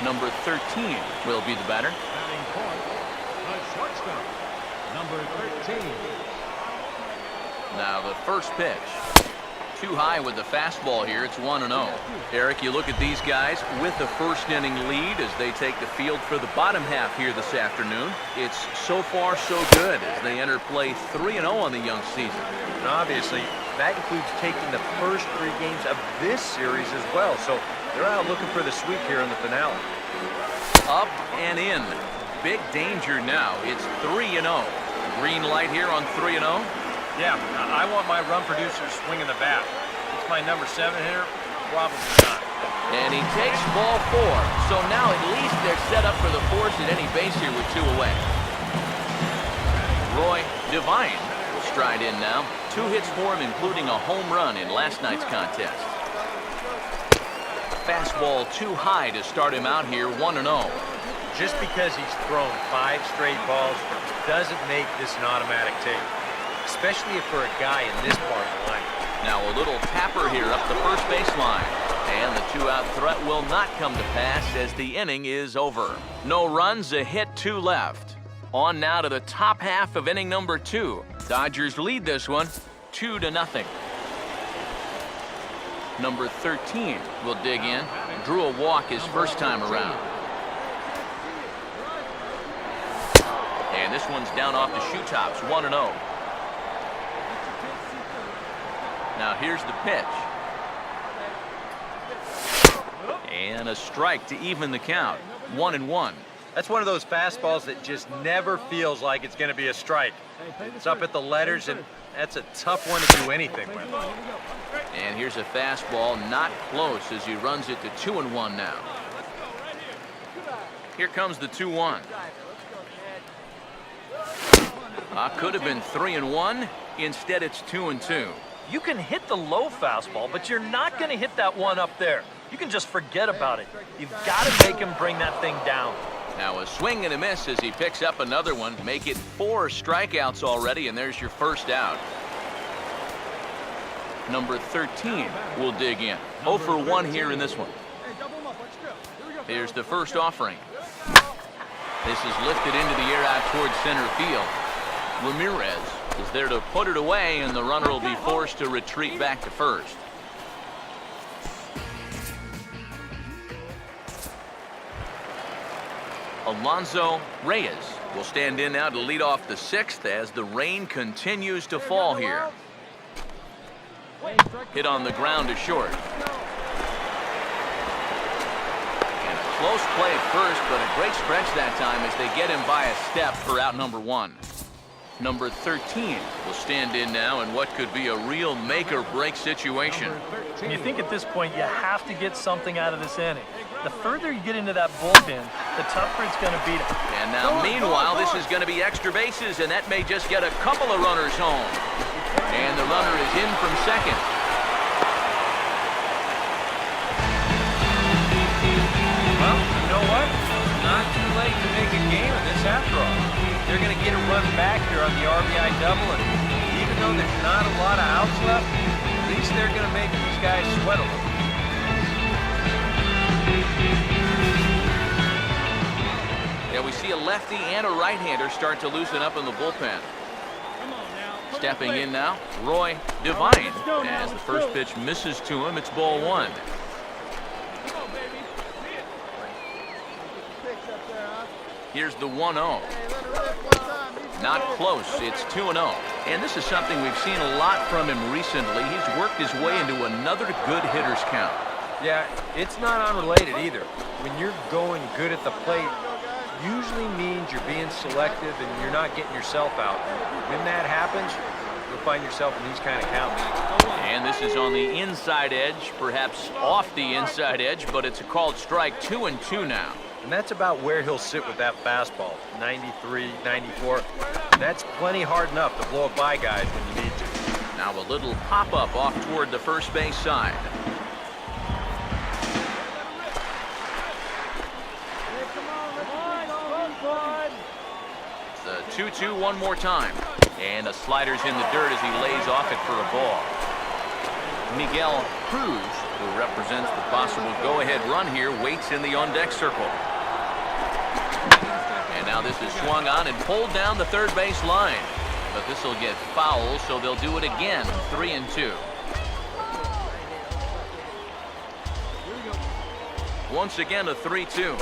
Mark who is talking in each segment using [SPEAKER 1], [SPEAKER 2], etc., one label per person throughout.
[SPEAKER 1] Number 13 will be the batter.
[SPEAKER 2] Batting point, the shortstop, number 13.
[SPEAKER 1] Now the first pitch. Too high with the fastball here. It's 1-0. Eric, you look at these guys with the first inning lead as they take the field for the bottom half here this afternoon. It's so far so good as they enter play 3-0 on the young season.
[SPEAKER 3] And obviously, that includes taking the first 3 games of this series as well. So they're out looking for the sweep here in the finale.
[SPEAKER 1] Up and in. Big danger now. It's 3-0. Green light here on 3-0.
[SPEAKER 3] Yeah, I want my run producer swinging the bat. It's my number 7 hitter, probably not.
[SPEAKER 1] And he takes ball 4. So now at least they're set up for the force at any base here with 2 away. Roy Devine will stride in now. 2 hits for him, including a home run in last night's contest. Fastball too high to start him out here, 1-0.
[SPEAKER 3] Just because he's thrown 5 straight balls doesn't make this an automatic take, especially for a guy in this part of the line.
[SPEAKER 1] Now a little tapper here up the first baseline. And the 2-out threat will not come to pass as the inning is over. No runs, a hit, 2 left. On now to the top half of inning number 2. Dodgers lead this one 2-0. Number 13 will dig in. Drew a walk his first time around. And this one's down off the shoe tops, 1-0. Now here's the pitch. And a strike to even the count, 1-1.
[SPEAKER 3] That's one of those fastballs that just never feels like it's going to be a strike. It's up at the letters, and that's a tough one to do anything with.
[SPEAKER 1] And here's a fastball, not close as he runs it to 2-1 now. Here comes the 2-1. Could have been 3-1. Instead, it's 2-2.
[SPEAKER 4] You can hit the low fastball, but you're not going to hit that one up there. You can just forget about it. You've got to make him bring that thing down.
[SPEAKER 1] Now a swing and a miss as he picks up another one. Make it 4 strikeouts already, and there's your first out. Number 13 will dig in. 0 for 1 here in this one. Here's the first offering. This is lifted into the air out towards center field. Ramirez is there to put it away, and the runner will be forced to retreat back to first. Alonso Reyes will stand in now to lead off the 6th as the rain continues to fall here. Hit on the ground to short. And a close play at first, but a great stretch that time as they get him by a step for out number 1. Number 13 will stand in now in what could be a real make-or-break situation.
[SPEAKER 4] And you think at this point you have to get something out of this inning. The further you get into that bullpen, the tougher it's going to be.
[SPEAKER 1] And now, meanwhile, this is going to be extra bases, and that may just get a couple of runners home. And the runner is in from second.
[SPEAKER 3] Well, you know what? Not too late to make a game of this after all. They're going to get a run back here on the RBI double, and even though though there's not a lot of outs left, at least they're going to make these guys sweat a little.
[SPEAKER 1] Yeah, we see a lefty and a right-hander start to loosen up in the bullpen. Stepping in now, Roy Devine. As the first pitch misses to him, it's ball one. Here's the 1-0. Not close. It's 2-0. And this is something we've seen a lot from him recently. He's worked his way into another good hitter's count.
[SPEAKER 3] Yeah, it's not unrelated either. When you're going good at the plate, usually means you're being selective and you're not getting yourself out. When that happens, you'll find yourself in these kind of counts.
[SPEAKER 1] And this is on the inside edge, perhaps off the inside edge, but it's a called strike. 2-2 now.
[SPEAKER 3] And that's about where he'll sit with that fastball, 93, 94. That's plenty hard enough to blow it by guys when you need to.
[SPEAKER 1] Now a little pop-up off toward the first base side. The 2-2 one more time. And the slider's in the dirt as he lays off it for a ball. Miguel Cruz, who represents the possible go-ahead run here, waits in the on-deck circle. And now this is swung on and pulled down the third base line. But this will get foul, so they'll do it again. 3-2. Once again a 3-2.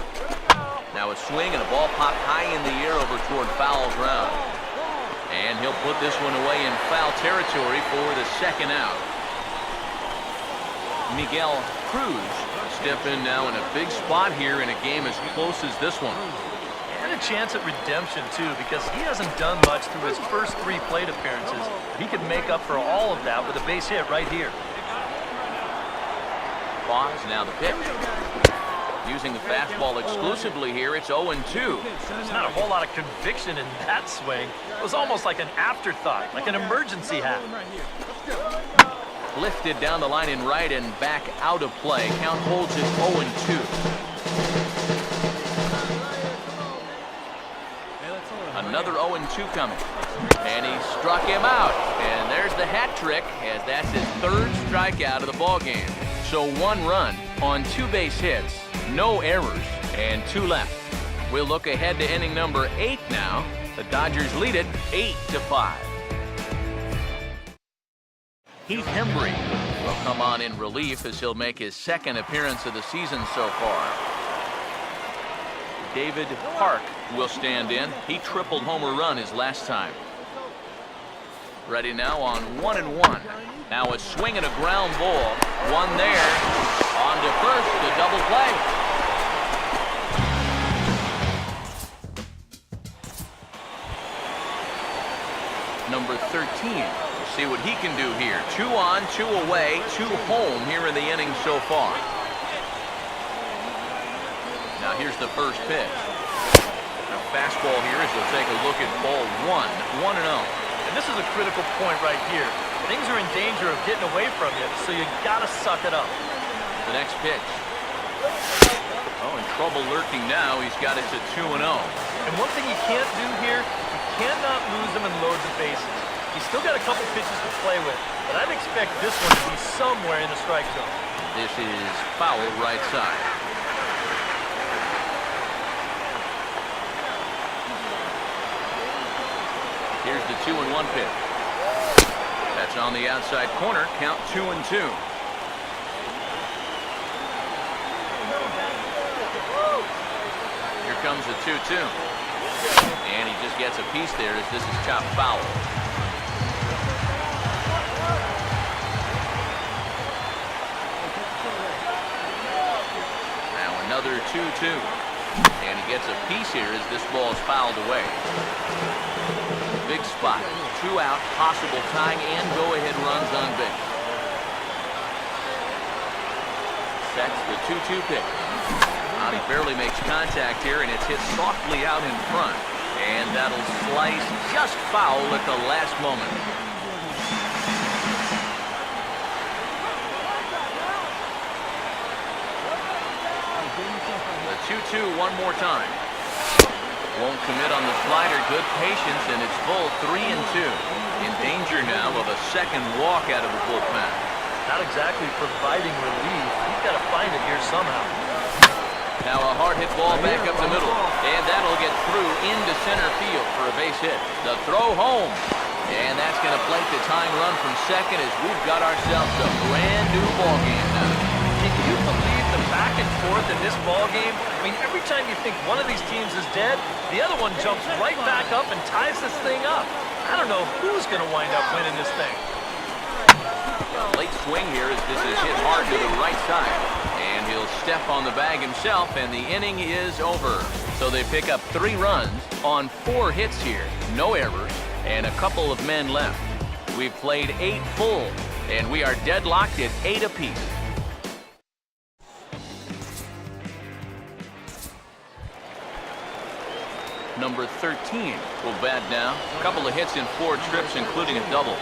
[SPEAKER 1] Now a swing and a ball popped high in the air over toward foul ground. And he'll put this one away in foul territory for the second out. Miguel Cruz step in now in a big spot here in a game as close as this one.
[SPEAKER 4] And a chance at redemption, too, because he hasn't done much through his first 3 plate appearances. He could make up for all of that with a base hit right here.
[SPEAKER 1] Pause, now the pitch. Using the fastball exclusively here, it's 0-2.
[SPEAKER 4] There's not a whole lot of conviction in that swing. It was almost like an afterthought, like an emergency hat.
[SPEAKER 1] Lifted down the line in right and back out of play. Count holds it 0-2. Another 0-2 coming. And he struck him out. And there's the hat trick, as that's his 3rd strikeout of the ballgame. So 1 run on 2 base hits, no errors, and 2 left. We'll look ahead to inning number 8 now. The Dodgers lead it 8-5. Heath Hembry will come on in relief as he'll make his 2nd appearance of the season so far. David Park will stand in. He tripled homer run his last time. Ready now on 1-1. Now a swing and a ground ball. One there. On to first, the double play. Number 13. See what he can do here. 2 on, 2 away, 2 home here in the inning so far. Now here's the first pitch. Now fastball here as he'll take a look at ball 1. 1-0.
[SPEAKER 4] And this is a critical point right here. Things are in danger of getting away from you, so you gotta suck it up.
[SPEAKER 1] The next pitch. Oh, in trouble lurking now. He's got it to 2-0.
[SPEAKER 4] And one thing you can't do here, you cannot lose him and load the bases. He's still got a couple pitches to play with, but I'd expect this one to be somewhere in the strike zone.
[SPEAKER 1] This is foul right side. Here's the 2-1 pitch. That's on the outside corner. Count 2-2. Here comes the 2-2. And he just gets a piece there as this is chopped foul. Now another 2-2. And he gets a piece here as this ball is fouled away. Big spot. 2 out, possible tying and go-ahead runs on base. Sets the 2-2 pitch. He barely makes contact here, and it's hit softly out in front. And that'll slice just foul at the last moment. The 2-2 one more time. Won't commit on the slider. Good patience, and it's full 3-2. In danger now of a second walk out of the bullpen.
[SPEAKER 4] Not exactly providing relief. He's got to find it here somehow.
[SPEAKER 1] Now a hard hit ball back up the middle, and that'll get through into center field for a base hit. The throw home, and that's going to plate the tying run from second as we've got ourselves a brand new ball game now.
[SPEAKER 4] Can you believe the back and forth in this ball game? I mean, every time you think one of these teams is dead, the other one jumps right back up and ties this thing up. I don't know who's going to wind up winning this thing.
[SPEAKER 1] Late swing here as this is hit hard to the right side. And he'll step on the bag himself, and the inning is over. So they pick up 3 runs on 4 hits here. No errors, and a couple of men left. We've played 8 full, and we are deadlocked at 8 apiece. Number 13 will bat now. A couple of hits in 4 trips, including a double.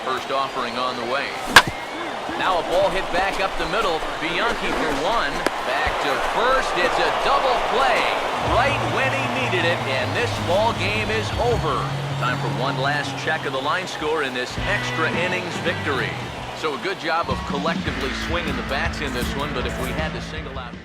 [SPEAKER 1] First offering on the way. Now a ball hit back up the middle. Bianchi for 1. Back to first. It's a double play right when he needed it, and this ball game is over. Time for one last check of the line score in this extra innings victory. So a good job of collectively swinging the bats in this one, but if we had to single out...